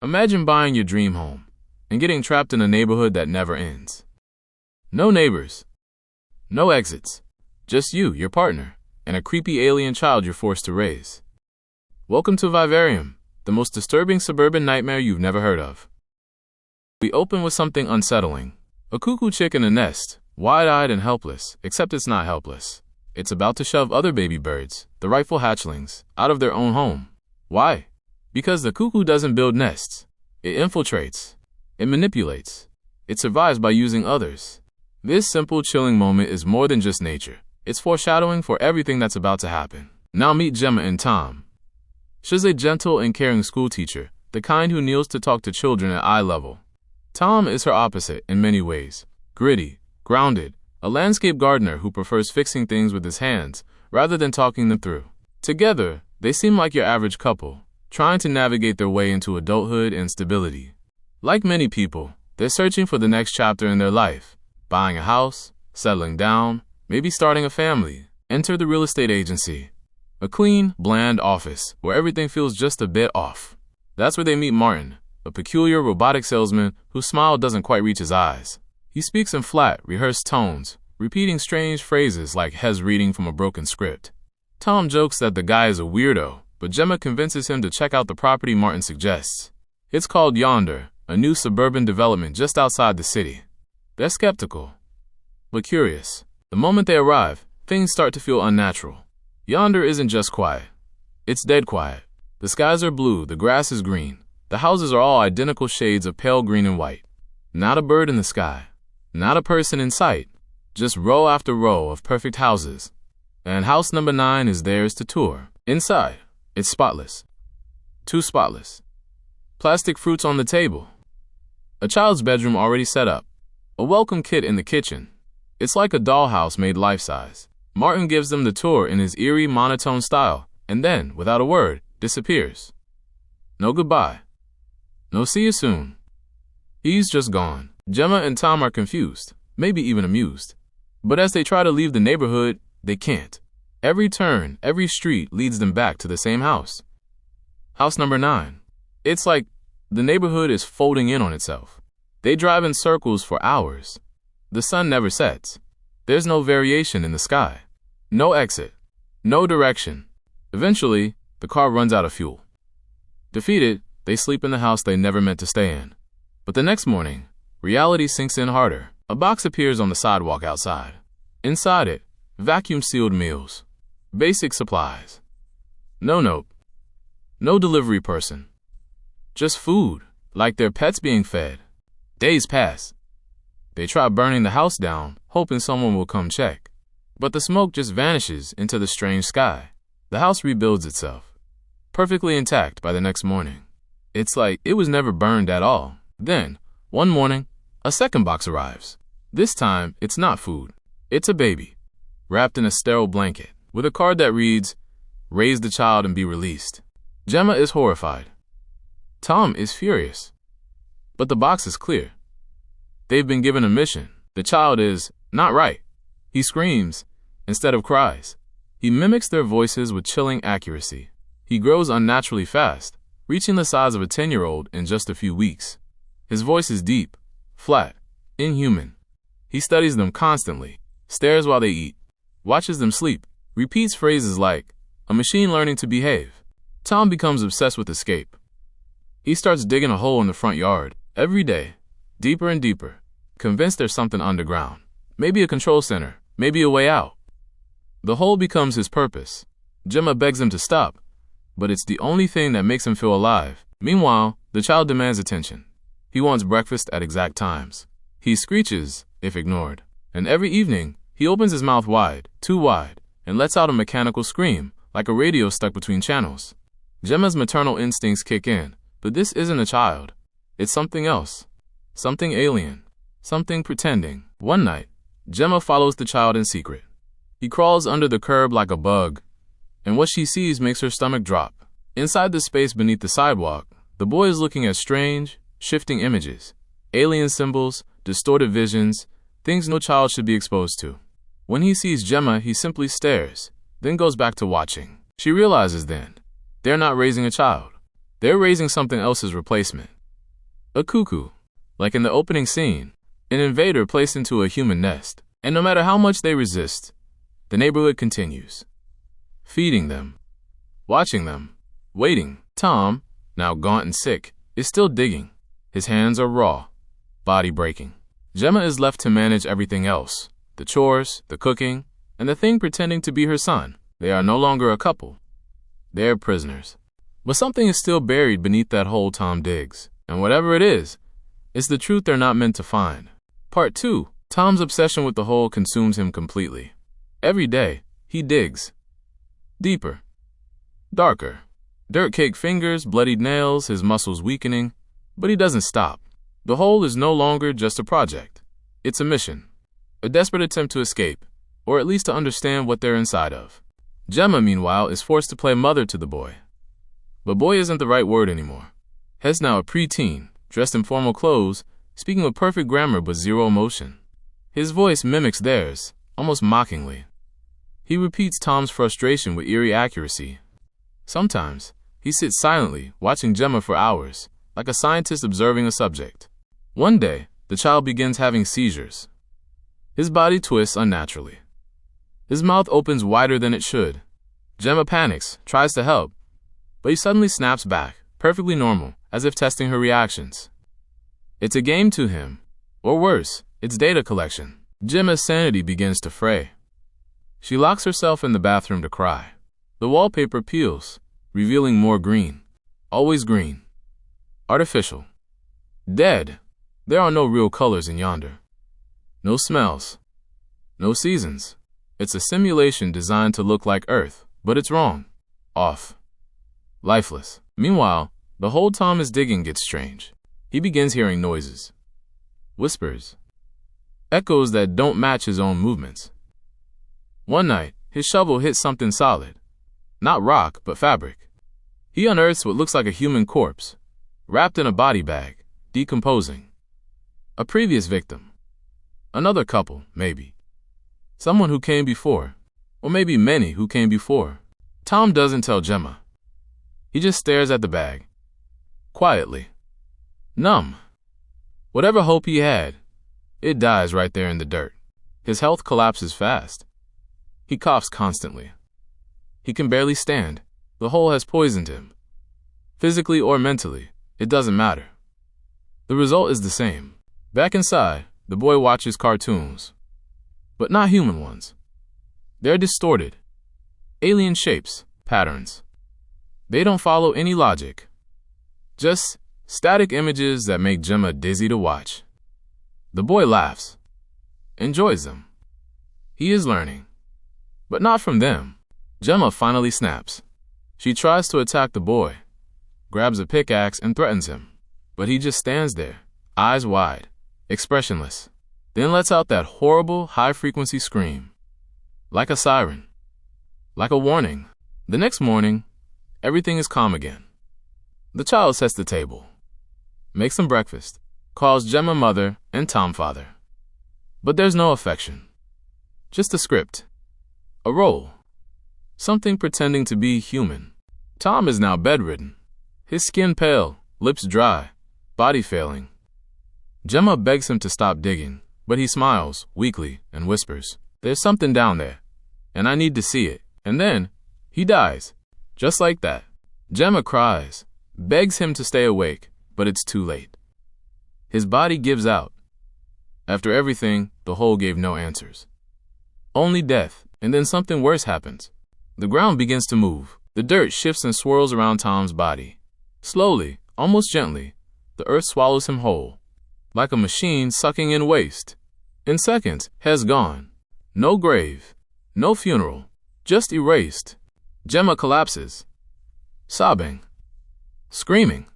Imagine buying your dream home and getting trapped in a neighborhood that never ends. No neighbors, no exits, just you, your partner, and a creepy alien child you're forced to raise. Welcome to Vivarium, the most disturbing suburban nightmare you've never heard of. We open with something unsettling. A cuckoo chick in a nest, wide-eyed and helpless, except it's not helpless. It's about to shove other baby birds, the rightful hatchlings, out of their own home. Why? Because the cuckoo doesn't build nests. It infiltrates. It manipulates. It survives by using others. This simple, chilling moment is more than just nature. It's foreshadowing for everything that's about to happen. Now meet Gemma and Tom. She's a gentle and caring schoolteacher, the kind who kneels to talk to children at eye level. Tom is her opposite in many ways. Gritty, grounded, a landscape gardener who prefers fixing things with his hands rather than talking them through. Together, they seem like your average couple, trying to navigate their way into adulthood and stability. Like many people, they're searching for the next chapter in their life, buying a house, settling down, maybe starting a family. Enter the real estate agency, a clean, bland office where everything feels just a bit off. That's where they meet Martin, a peculiar robotic salesman whose smile doesn't quite reach his eyes. He speaks in flat, rehearsed tones, repeating strange phrases like Hez reading from a broken script. Tom jokes that the guy is a weirdo, but Gemma convinces him to check out the property Martin suggests. It's called Yonder, a new suburban development just outside the city. They're skeptical, but curious. The moment they arrive, things start to feel unnatural. Yonder isn't just quiet. It's dead quiet. The skies are blue, the grass is green. The houses are all identical shades of pale green and white. Not a bird in the sky. Not a person in sight. Just row after row of perfect houses. And house number 9 is theirs to tour. Inside, it's spotless. Too spotless. Plastic fruits on the table. A child's bedroom already set up. A welcome kit in the kitchen. It's like a dollhouse made life-size. Martin gives them the tour in his eerie, monotone style, and then, without a word, disappears. No goodbye. No see you soon. He's just gone. Gemma and Tom are confused, maybe even amused. But as they try to leave the neighborhood, they can't. Every turn, every street leads them back to the same house. House number 9. It's like the neighborhood is folding in on itself. They drive in circles for hours. The sun never sets. There's no variation in the sky. No exit. No direction. Eventually, the car runs out of fuel. Defeated, they sleep in the house they never meant to stay in. But the next morning, reality sinks in harder. A box appears on the sidewalk outside. Inside it, vacuum-sealed meals. Basic supplies. No note. No delivery person. Just food, like their pets being fed. Days pass. They try burning the house down, hoping someone will come check. But the smoke just vanishes into the strange sky. The house rebuilds itself, perfectly intact by the next morning. It's like it was never burned at all. Then, one morning, a second box arrives. This time, it's not food. It's a baby, wrapped in a sterile blanket, with a card that reads, "Raise the child and be released." Gemma is horrified. Tom is furious. But the box is clear. They've been given a mission. The child is not right. He screams instead of cries. He mimics their voices with chilling accuracy. He grows unnaturally fast, reaching the size of a 10-year-old in just a few weeks. His voice is deep, flat, inhuman. He studies them constantly, stares while they eat, watches them sleep, repeats phrases like, "a machine learning to behave." Tom becomes obsessed with escape. He starts digging a hole in the front yard every day, deeper and deeper, convinced there's something underground. Maybe a control center, maybe a way out. The hole becomes his purpose. Gemma begs him to stop, but it's the only thing that makes him feel alive. Meanwhile, the child demands attention. He wants breakfast at exact times. He screeches if ignored. And every evening, he opens his mouth wide, too wide, and lets out a mechanical scream, like a radio stuck between channels. Gemma's maternal instincts kick in, but this isn't a child. It's something else. Something alien. Something pretending. One night, Gemma follows the child in secret. He crawls under the curb like a bug, and what she sees makes her stomach drop. Inside the space beneath the sidewalk, the boy is looking at strange, shifting images, alien symbols, distorted visions, things no child should be exposed to. When he sees Gemma, he simply stares, then goes back to watching. She realizes then, they're not raising a child. They're raising something else's replacement. A cuckoo, like in the opening scene, an invader placed into a human nest. And no matter how much they resist, the neighborhood continues. Feeding them, watching them, waiting. Tom, now gaunt and sick, is still digging. His hands are raw, body breaking. Gemma is left to manage everything else, the chores, the cooking, and the thing pretending to be her son. They are no longer a couple. They're prisoners. But something is still buried beneath that hole Tom digs. And whatever it is, it's the truth they're not meant to find. Part 2. Tom's obsession with the hole consumes him completely. Every day, he digs. Deeper. Darker. Dirt-caked fingers, bloodied nails, his muscles weakening. But he doesn't stop. The hole is no longer just a project. It's a mission. A desperate attempt to escape, or at least to understand what they're inside of. Gemma, meanwhile, is forced to play mother to the boy. But boy isn't the right word anymore. He's now a preteen, dressed in formal clothes, speaking with perfect grammar but zero emotion. His voice mimics theirs, almost mockingly. He repeats Tom's frustration with eerie accuracy. Sometimes, he sits silently, watching Gemma for hours, like a scientist observing a subject. One day, the child begins having seizures. His body twists unnaturally. His mouth opens wider than it should. Gemma panics, tries to help, but he suddenly snaps back, perfectly normal, as if testing her reactions. It's a game to him, or worse, it's data collection. Gemma's sanity begins to fray. She locks herself in the bathroom to cry. The wallpaper peels, revealing more green. Always green. Artificial. Dead. There are no real colors in yonder. No smells. No seasons. It's a simulation designed to look like Earth, but it's wrong. Off. Lifeless. Meanwhile, the hole Tom is digging gets strange. He begins hearing noises. Whispers. Echoes that don't match his own movements. One night, his shovel hits something solid. Not rock, but fabric. He unearths what looks like a human corpse, wrapped in a body bag, decomposing. A previous victim. Another couple, maybe. Someone who came before, or maybe many who came before. Tom doesn't tell Gemma. He just stares at the bag. Quietly. Numb. Whatever hope he had, it dies right there in the dirt. His health collapses fast. He coughs constantly. He can barely stand. The hole has poisoned him. Physically or mentally, it doesn't matter. The result is the same. Back inside, the boy watches cartoons. But not human ones. They're distorted. Alien shapes, patterns. They don't follow any logic. Just static images that make Gemma dizzy to watch. The boy laughs. Enjoys them. He is learning. But not from them. Gemma finally snaps. She tries to attack the boy, grabs a pickaxe and threatens him. But he just stands there, eyes wide, expressionless. Then lets out that horrible, high-frequency scream. Like a siren. Like a warning. The next morning, everything is calm again. The child sets the table. Makes them breakfast. Calls Gemma mother and Tom father. But there's no affection. Just a script. A role. Something pretending to be human. Tom is now bedridden. His skin pale, lips dry, body failing. Gemma begs him to stop digging, but he smiles, weakly, and whispers, "There's something down there, and I need to see it." And then, he dies. Just like that. Gemma cries, begs him to stay awake, but it's too late. His body gives out. After everything, the hole gave no answers. Only death, and then something worse happens. The ground begins to move. The dirt shifts and swirls around Tom's body. Slowly, almost gently, the earth swallows him whole. Like a machine sucking in waste. In seconds, has gone. No grave. No funeral. Just erased. Gemma collapses. Sobbing. Screaming.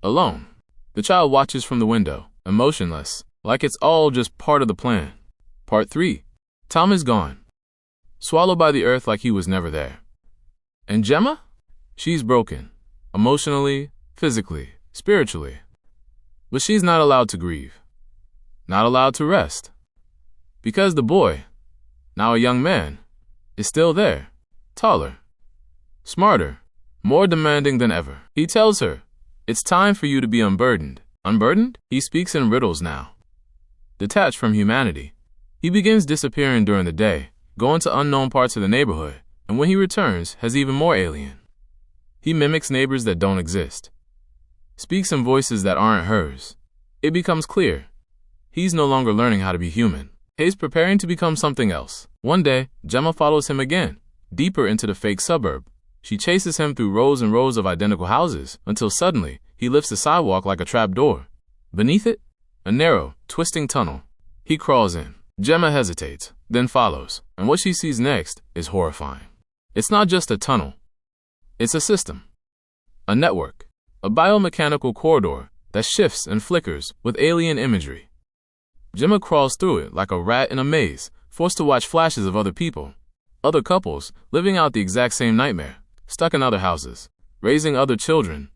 Alone. The child watches from the window, emotionless, like it's all just part of the plan. Part 3. Tom is gone. Swallowed by the earth like he was never there. And Gemma? She's broken. Emotionally, physically, spiritually. But she's not allowed to grieve. Not allowed to rest. Because the boy, now a young man, is still there. Taller. Smarter. more demanding than ever. He tells her, "It's time for you to be unburdened." Unburdened? He speaks in riddles now. Detached from humanity, he begins disappearing during the day, going to unknown parts of the neighborhood, and when he returns, has even more alien. He mimics neighbors that don't exist, speaks in voices that aren't hers. It becomes clear. He's no longer learning how to be human. He's preparing to become something else. One day, Gemma follows him again, deeper into the fake suburb. She chases him through rows and rows of identical houses until suddenly he lifts the sidewalk like a trapdoor. Beneath it, a narrow, twisting tunnel. He crawls in. Gemma hesitates, then follows, and what she sees next is horrifying. It's not just a tunnel. It's a system, a network, a biomechanical corridor that shifts and flickers with alien imagery. Gemma crawls through it like a rat in a maze, forced to watch flashes of other people, other couples living out the exact same nightmare, stuck in other houses, raising other children.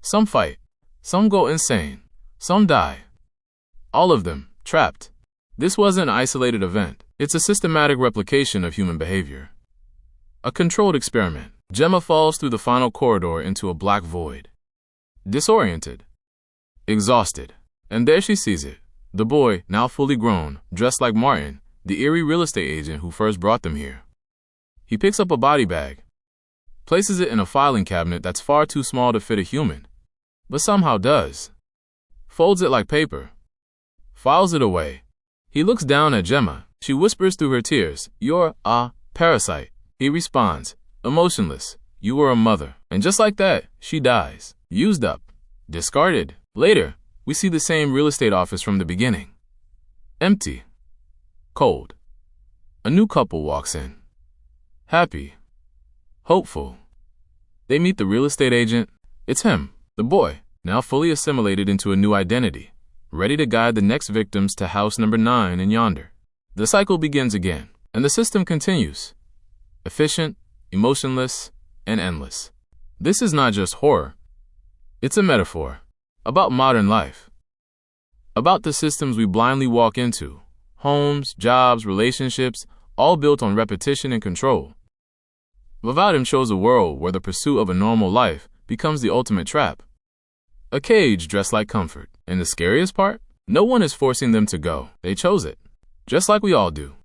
Some fight, some go insane, some die. All of them trapped. This wasn't an isolated event. It's a systematic replication of human behavior. A controlled experiment. Gemma falls through the final corridor into a black void. Disoriented. Exhausted. And there she sees it. The boy, now fully grown, dressed like Martin, the eerie real estate agent who first brought them here. He picks up a body bag, places it in a filing cabinet that's far too small to fit a human, but somehow does. Folds it like paper. Files it away. He looks down at Gemma. She whispers through her tears, "You're a parasite." He responds, emotionless, "You were a mother." And just like that, she dies. Used up. Discarded. Later, we see the same real estate office from the beginning. Empty. Cold. A new couple walks in. Happy. Hopeful. They meet the real estate agent. It's him, the boy, now fully assimilated into a new identity, ready to guide the next victims to house number 9 in yonder. The cycle begins again, and the system continues. Efficient, emotionless, and endless. This is not just horror. It's a metaphor about modern life, about the systems we blindly walk into, homes, jobs, relationships, all built on repetition and control. Vivarium shows a world where the pursuit of a normal life becomes the ultimate trap, a cage dressed like comfort. And the scariest part? No one is forcing them to go. They chose it, just like we all do.